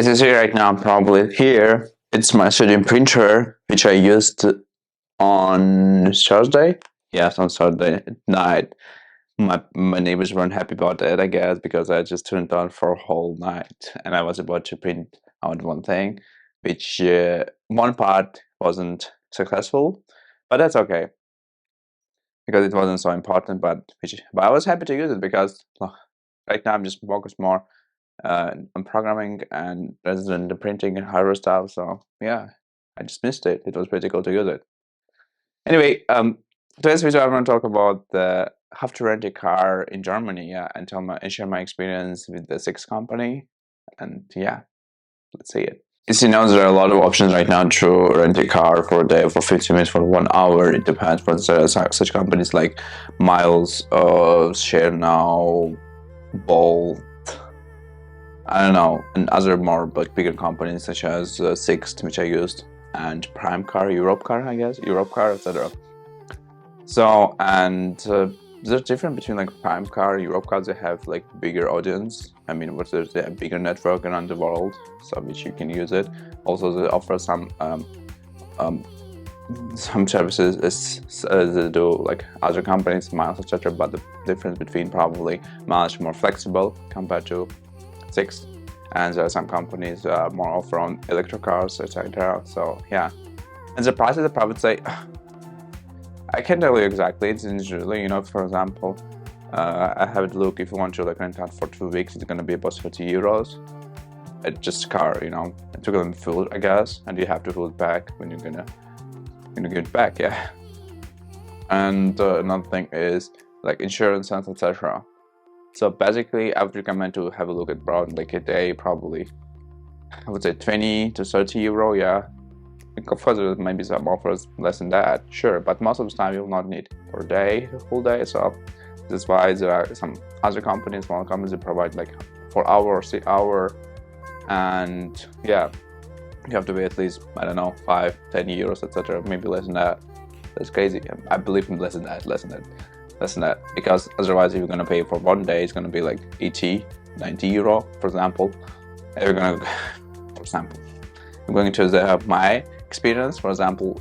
As you see right now, probably here, it's my studio printer, which I used on Thursday. Yes, on Saturday night. My neighbors weren't happy about that, I guess, because I just turned it on for a whole night, and I was about to print out one thing, which one part wasn't successful, but that's okay because it wasn't so important. But I was happy to use it because right now I'm just focused more on programming and rather than the printing and hardware stuff. So yeah, I just missed it. It was pretty cool to use it. Anyway, today's video I want to talk about the how to rent a car in Germany, and share my experience with the Sixt company, and yeah, let's see it. As you know, there are a lot of options right now to rent a car for a day, for 15 minutes, for 1 hour. It depends, but there are such companies like Miles, Share Now, Bolt, I don't know, and other more but bigger companies such as Sixt, which I used, and Prime Car, Europcar, I guess, Europcar, etc. So, and there's difference between like Prime Car, Europcar. They have like bigger audience. I mean, they have bigger network around the world, so which you can use it. Also, they offer some services as they do like other companies, Miles, etc. But the difference between probably much more flexible compared to Sixt, and there are some companies more offer on electric cars, etc. So yeah, and the prices I probably say I can't tell you exactly. It's usually, for example, I have it look, if you want to like rent out for 2 weeks, it's gonna be about 30 euros. It's just a car, it took them full, I guess, and you have to fill it back when you're gonna give it back, yeah. And another thing is like insurance and etc. So basically, I would recommend to have a look at around like a day, probably I would say 20 to 30 euro, yeah. Of course, there maybe some offers less than that, sure, but most of the time you'll not need for a day, a full day. So that's why there are some other companies, small companies, that provide like 4 hours, 6 hours, and yeah, you have to pay at least, I don't know, 5, 10 euros, etc. Maybe less than that. That's crazy. I believe in less than that, because otherwise, if you're gonna pay for 1 day, it's gonna be like 80, 90 euro, for example. If you're gonna, for example, I'm going to my experience, for example,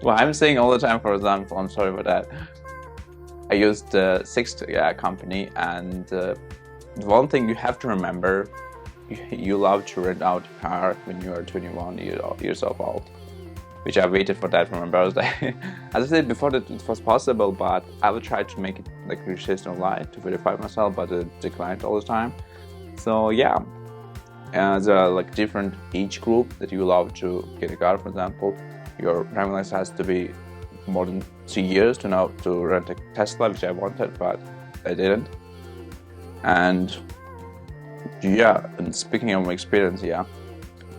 well, I'm saying all the time, for example, I'm sorry for that. I used the Sixt company, and the one thing you have to remember, you love to rent out a car when you are 21 years old, which I waited for that for my birthday. As I said before, that it was possible, but I would try to make it like register online to verify myself, but it declined all the time. So yeah. There are like different age group that you allow to get a car. For example, your driving license has to be more than 3 years to rent a Tesla, which I wanted, but I didn't. And yeah, and speaking of my experience, yeah,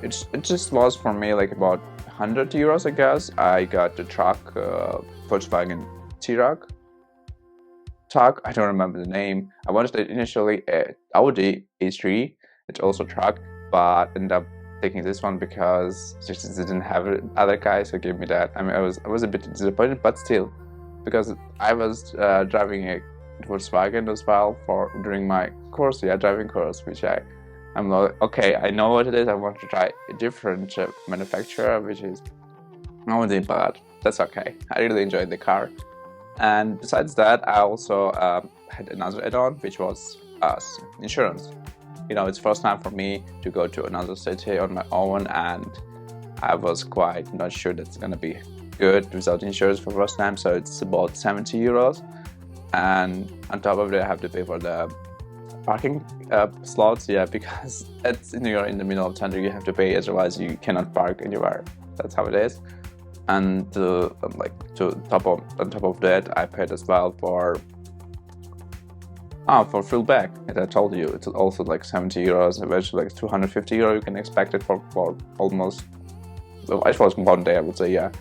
it just was for me like about 100 euros, I guess. I got the truck, Volkswagen T-Roc. I don't remember the name. I wanted it initially Audi A3. It's also truck, but ended up taking this one because just didn't have other guys who gave me that. I mean, I was a bit disappointed, but still, because I was driving a Volkswagen as well during my course, driving course, which I'm like, okay, I know what it is. I want to try a different manufacturer, which is Audi, but that's okay. I really enjoyed the car, and besides that, I also had another add-on, which was insurance. It's first time for me to go to another city on my own, and I was quite not sure that's gonna be good without insurance for first time. So it's about 70 euros, and on top of it, I have to pay for the parking slots. Yeah, because you're in the middle of town, you have to pay, otherwise you cannot park anywhere. That's how it is. And on top of that, I paid as well for full back. As I told you, it's also like 70 euros, eventually like 250 euro. You can expect it for almost, well, it was 1 day, I would say, yeah.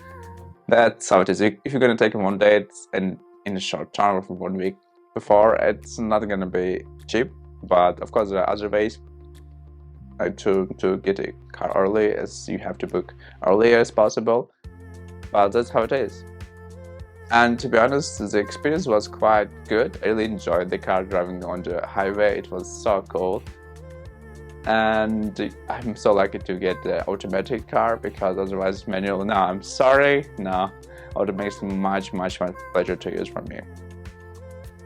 That's how it is. If you're gonna take it 1 day, it's in a short time, for 1 week before, it's not gonna be cheap. But of course, there are other ways to get a car early, as you have to book earlier as possible. But that's how it is. And to be honest, the experience was quite good. I really enjoyed the car driving on the highway. It was so cool. and I'm so lucky to get the automatic car, because otherwise manual, no, I'm sorry, no, auto makes much pleasure to use for me.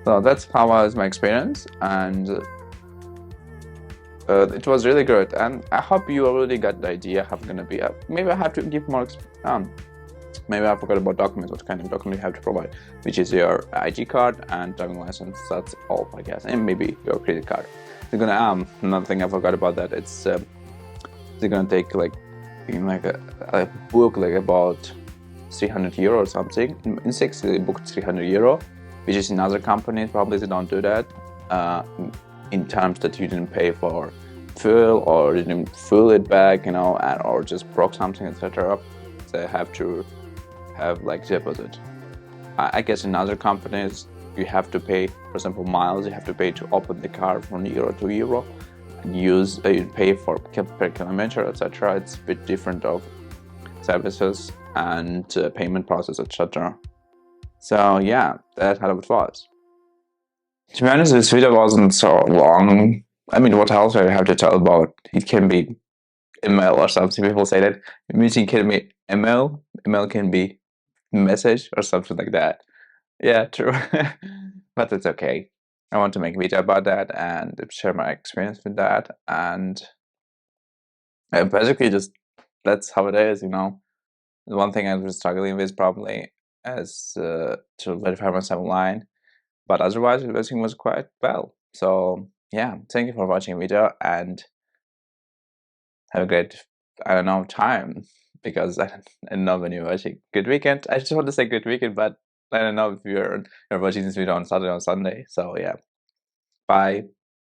So that's how was my experience, and it was really good, and I hope you already got the idea how it's gonna be. Maybe I have to give more maybe I forgot about documents, what kind of document you have to provide, which is your ID card and driving license. That's all, I guess, and maybe your credit card. You're gonna another thing I forgot about that, it's they're gonna take like a book like about 300 euro or something. In Sixt they booked 300 euro, which is in other companies probably they don't do that, in terms that you didn't pay for fuel or didn't fill it back, or just broke something, etc. They have to have like deposit. I guess in other companies you have to pay, for example, miles. You have to pay to open the car from euro to euro, and you pay for per kilometer, etc. It's a bit different of services and payment process, etc. So yeah, that's how it was. To be honest, this video wasn't so long. I mean, what else do I have to tell about? It can be email or something. People say that meeting can be email can be message or something like that. Yeah, true. But it's okay. I want to make a video about that and share my experience with that. And basically, just that's how it is. The one thing I was struggling with probably is to verify myself online. But otherwise, everything was quite well. So yeah, thank you for watching the video, and have a great, I don't know, time, because I don't know when you're watching. Good weekend. I just want to say good weekend, but I don't know if you're watching this video on Saturday or Sunday. So yeah, bye.